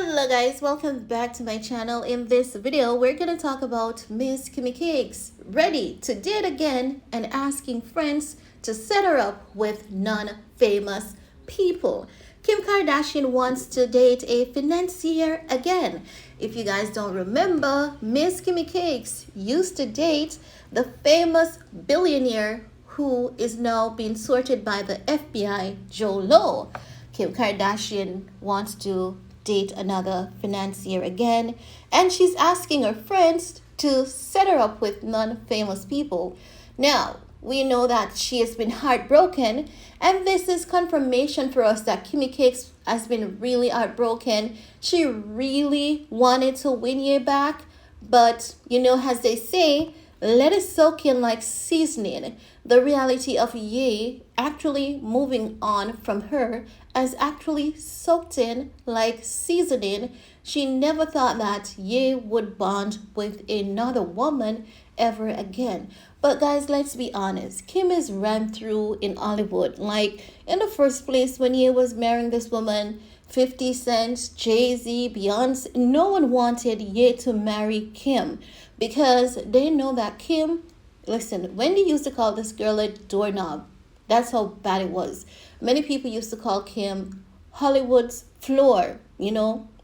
Hello guys, welcome back to my channel. In this video, we're going to talk about Miss Kimmy Cakes ready to date again and asking friends to set her up with non-famous people. Kim Kardashian wants to date a financier again. If you guys don't remember, Miss Kimmy Cakes used to date the famous billionaire who is now being sorted by the FBI, Joe Low. Kim Kardashian wants to date another financier again, and she's asking her friends to set her up with non-famous people. Now, we know that she has been heartbroken, and this is confirmation for us that Kimmy Cakes has been really heartbroken. She really wanted to win Ye back, but as they say, let it soak in like seasoning. The reality of Ye actually moving on from her has actually soaked in like seasoning. She never thought that Ye would bond with another woman ever again. But guys, let's be honest. Kim is ran through in Hollywood. Like in the first place, when Ye was marrying this woman, 50 Cent, Jay-Z, Beyonce, no one wanted Ye to marry Kim because they know that Kim, listen, Wendy used to call this girl a doorknob. That's how bad it was. Many people used to call Kim Hollywood's floor.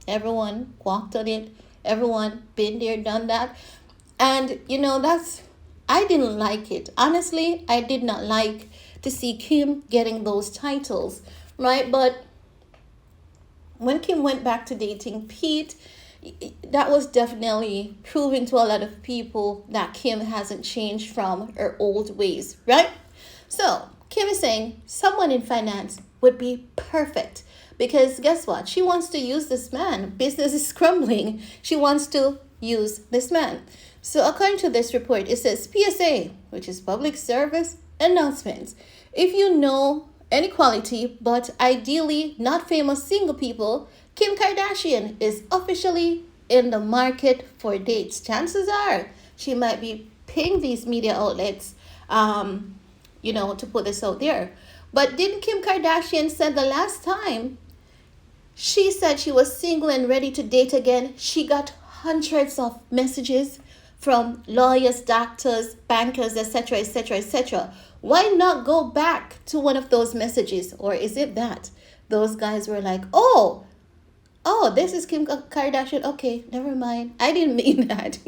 Everyone walked on it. Everyone been there, done that. And, I didn't like it. Honestly, I did not like to see Kim getting those titles, right? But when Kim went back to dating Pete, that was definitely proving to a lot of people that Kim hasn't changed from her old ways, right? So Kim is saying someone in finance would be perfect because guess what? She wants to use this man. Business is scrambling. She wants to use this man. So according to this report, it says PSA, which is public service announcements. If you know any quality, but ideally not famous single people, Kim Kardashian is officially in the market for dates. Chances are she might be paying these media outlets, to put this out there. But didn't Kim Kardashian say the last time she said she was single and ready to date again, she got hundreds of messages from lawyers, doctors, bankers, etc., etc., etc. Why not go back to one of those messages? Or is it that those guys were like, oh, this is Kim Kardashian. Okay, never mind. I didn't mean that,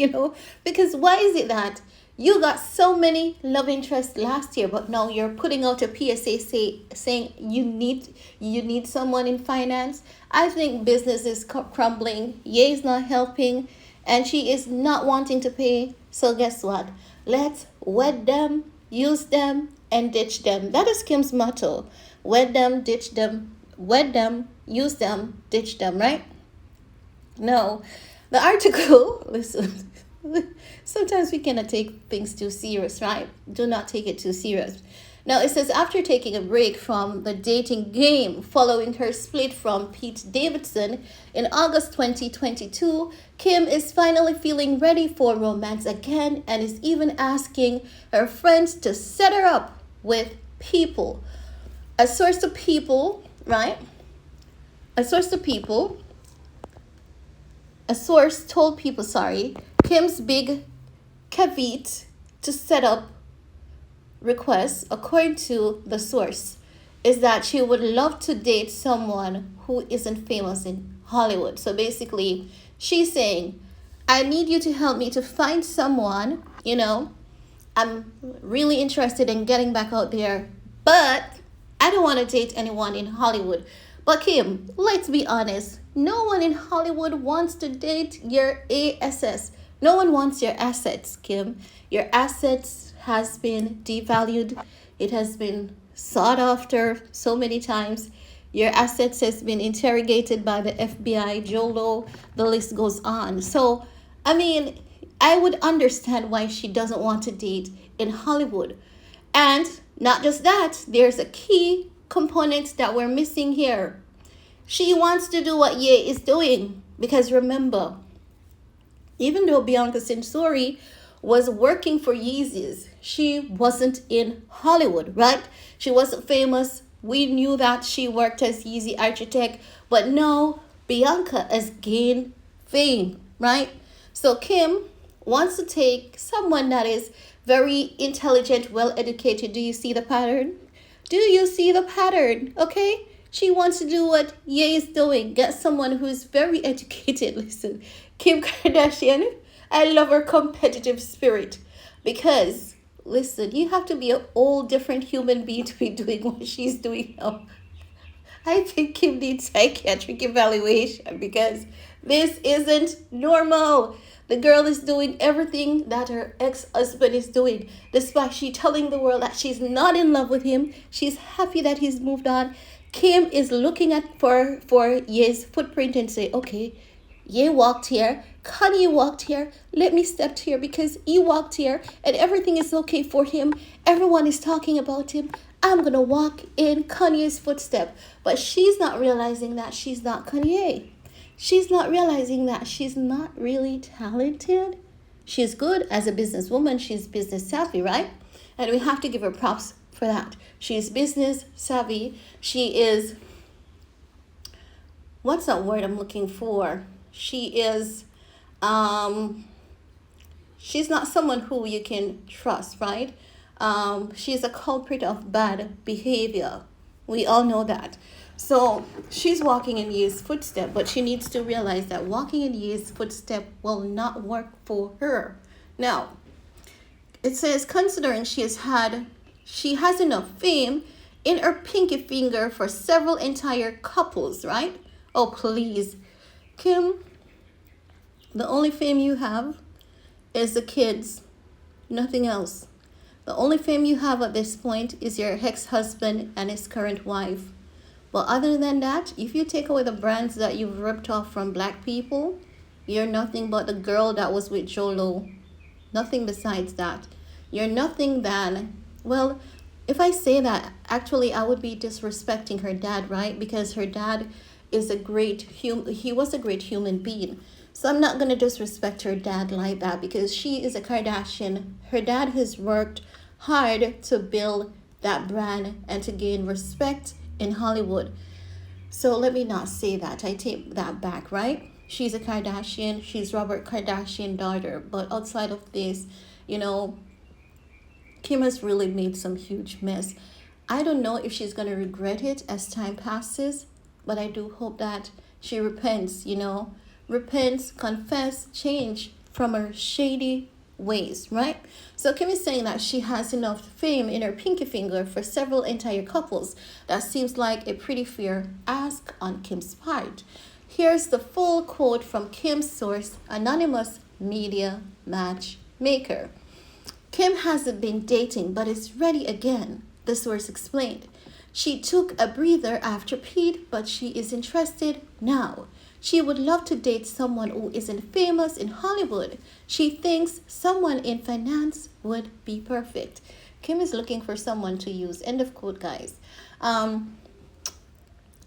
because why is it that you got so many love interests last year, but now you're putting out a PSA saying you need someone in finance? I think business is crumbling. Ye is not helping, and she is not wanting to pay. So guess what? Let's wed them, use them, and ditch them. That is Kim's motto. Wed them, ditch them. Wed them, use them, ditch them, right? No. The article, listen, sometimes we cannot take things too serious, right? Do not take it too serious. Now, it says, after taking a break from the dating game following her split from Pete Davidson in August 2022, Kim is finally feeling ready for romance again and is even asking her friends to set her up with people. A source told people, Kim's big caveat to set up requests, according to the source, is that she would love to date someone who isn't famous in Hollywood. So basically, she's saying, I need you to help me to find someone, I'm really interested in getting back out there, but I don't want to date anyone in Hollywood. But Kim, let's be honest, no one in Hollywood wants to date your ASS. No one wants your assets, Kim. Your assets has been devalued. It has been sought after so many times. Your assets has been interrogated by the FBI, Joe Low, the list goes on. So, I would understand why she doesn't want to date in Hollywood. And not just that, there's a key component that we're missing here. She wants to do what Ye is doing. Because remember, even though Bianca Censori was working for Yeezys, she wasn't in Hollywood, right? She wasn't famous. We knew that she worked as Yeezy architect, but no, Bianca has gained fame, right? So Kim wants to take someone that is very intelligent, well educated. Do you see the pattern? Do you see the pattern? Okay? She wants to do what Ye is doing. Get someone who's very educated. Listen, Kim Kardashian, I love her competitive spirit. Because, listen, you have to be a whole different human being to be doing what she's doing now. I think Kim needs psychiatric evaluation because this isn't normal. The girl is doing everything that her ex-husband is doing, despite she telling the world that she's not in love with him. She's happy that he's moved on. Kim is looking at for Ye's footprint and say, okay, Ye walked here, Kanye walked here, let me step here because he walked here and everything is okay for him. Everyone is talking about him. I'm gonna walk in Kanye's footstep. But she's not realizing that she's not Kanye. She's not realizing that she's not really talented. She's good as a businesswoman. She's business savvy, right? And we have to give her props for that. She's business savvy. She is, what's that word I'm looking for? She is, she's not someone who you can trust, right? She's a culprit of bad behavior. We all know that. So she's walking in Ye's footstep, but she needs to realize that walking in Ye's footstep will not work for her. Now, it says considering she has enough fame in her pinky finger for several entire couples, right? Oh, please. Kim, the only fame you have is the kids, nothing else. The only fame you have at this point is your ex-husband and his current wife. But other than that, if you take away the brands that you've ripped off from black people, you're nothing but the girl that was with Jolo. Nothing besides that. You're nothing than, well, if I say that, actually I would be disrespecting her dad, right? Because her dad is he was a great human being. So I'm not going to disrespect her dad like that because she is a Kardashian. Her dad has worked hard to build that brand and to gain respect in Hollywood. So let me not say that. I take that back, right? She's a Kardashian. She's Robert Kardashian's daughter. But outside of this, Kim has really made some huge mess. I don't know if she's going to regret it as time passes, but I do hope that she repents, repents, confess, change from her shady ways, right? So Kim is saying that she has enough fame in her pinky finger for several entire couples. That seems like a pretty fair ask on Kim's part. Here's the full quote from Kim's source, anonymous media matchmaker. Kim hasn't been dating but is ready again, the source explained. She took a breather after Pete, but she is interested now. She would love to date someone who isn't famous in Hollywood. She thinks someone in finance would be perfect. Kim is looking for someone to use. End of quote, guys.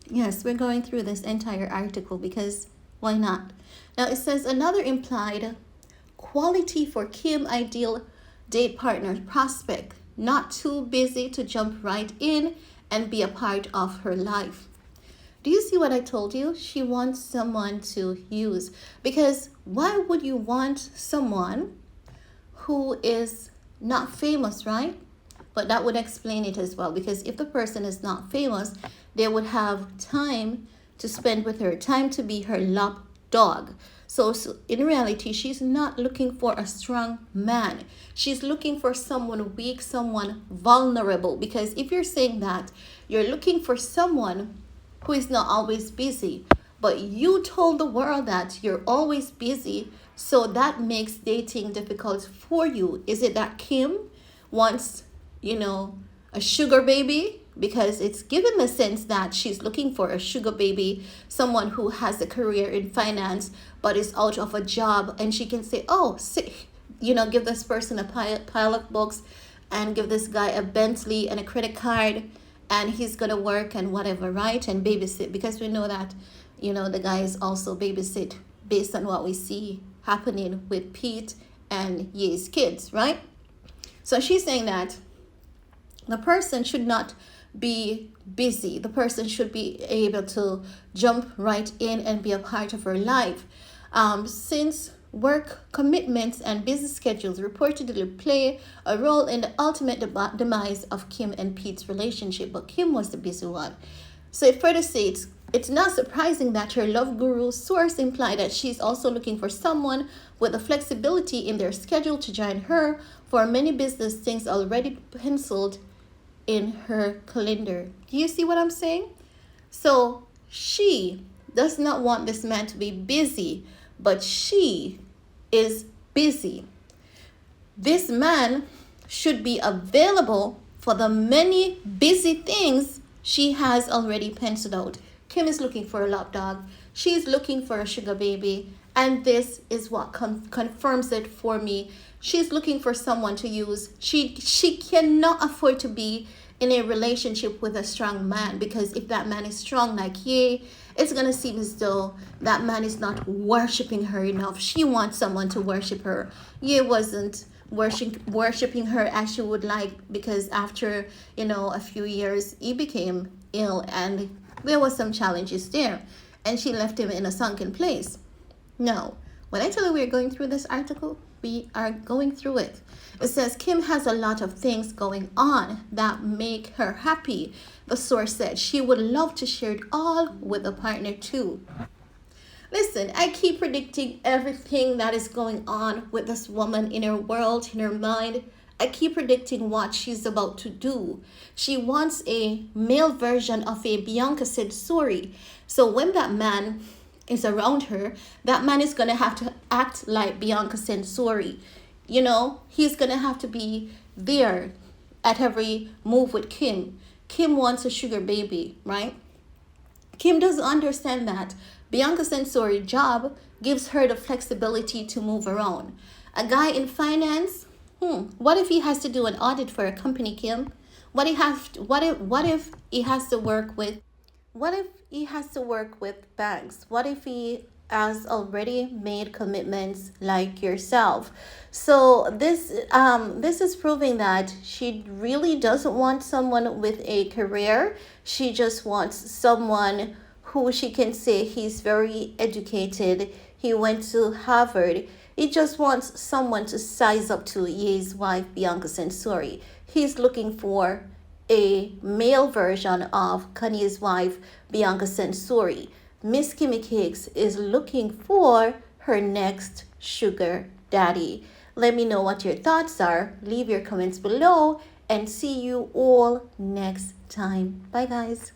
Yes, we're going through this entire article because why not? Now it says another implied quality for Kim ideal date partner prospect. Not too busy to jump right in and be a part of her life. Do you see what I told you? She wants someone to use. Because why would you want someone who is not famous, right? But that would explain it as well. Because if the person is not famous, they would have time to spend with her, time to be her lap dog. So in reality, she's not looking for a strong man. She's looking for someone weak, someone vulnerable. Because if you're saying that, you're looking for someone who is not always busy. But you told the world that you're always busy, so that makes dating difficult for you. Is it that Kim wants, a sugar baby? Because it's given the sense that she's looking for a sugar baby, someone who has a career in finance but is out of a job, and she can say, give this person a pile of books and give this guy a Bentley and a credit card, and he's gonna work and whatever, right? And babysit, because we know that, the guys also babysit based on what we see happening with Pete and Ye's kids, right? So she's saying that the person should not be busy. The person should be able to jump right in and be a part of her life. Since work commitments and busy schedules reportedly play a role in the ultimate demise of Kim and Pete's relationship, but Kim was the busy one. So it further states, it's not surprising that her love guru source implied that she's also looking for someone with the flexibility in their schedule to join her for many business things already penciled in her calendar. Do you see what I'm saying? So she does not want this man to be busy, but she is busy. This man should be available for the many busy things she has already penciled out. Kim is looking for a lap dog. She's looking for a sugar baby. And this is what confirms it for me. She's looking for someone to use. She cannot afford to be in a relationship with a strong man, because if that man is strong like Ye, it's going to seem as though that man is not worshiping her enough. She wants someone to worship her. Ye wasn't worshiping her as she would like, because after, a few years, he became ill and there was some challenges there, and she left him in a sunken place. Now, when I tell you we're going through this article, we are going through it. It says Kim has a lot of things going on that make her happy. The source said she would love to share it all with a partner too. Listen, I keep predicting everything that is going on with this woman in her world, in her mind. I keep predicting what she's about to do. She wants a male version of a Bianca Censori. So when that man is around her, that man is going to have to act like Bianca Censori. He's going to have to be there at every move with Kim. Kim wants a sugar baby, right? Kim doesn't understand that Bianca Censori's job gives her the flexibility to move around. A guy in finance, what if he has to do an audit for a company, Kim? What if he has to work with banks? What if he has already made commitments like yourself? So this is proving that she really doesn't want someone with a career. She just wants someone who she can say he's very educated. He went to Harvard. He just wants someone to size up to Ye's wife, Bianca Censori. He's looking for a male version of Kanye's wife, Bianca Censori. Miss Kimmy Cakes is looking for her next sugar daddy. Let me know what your thoughts are. Leave your comments below and see you all next time. Bye, guys.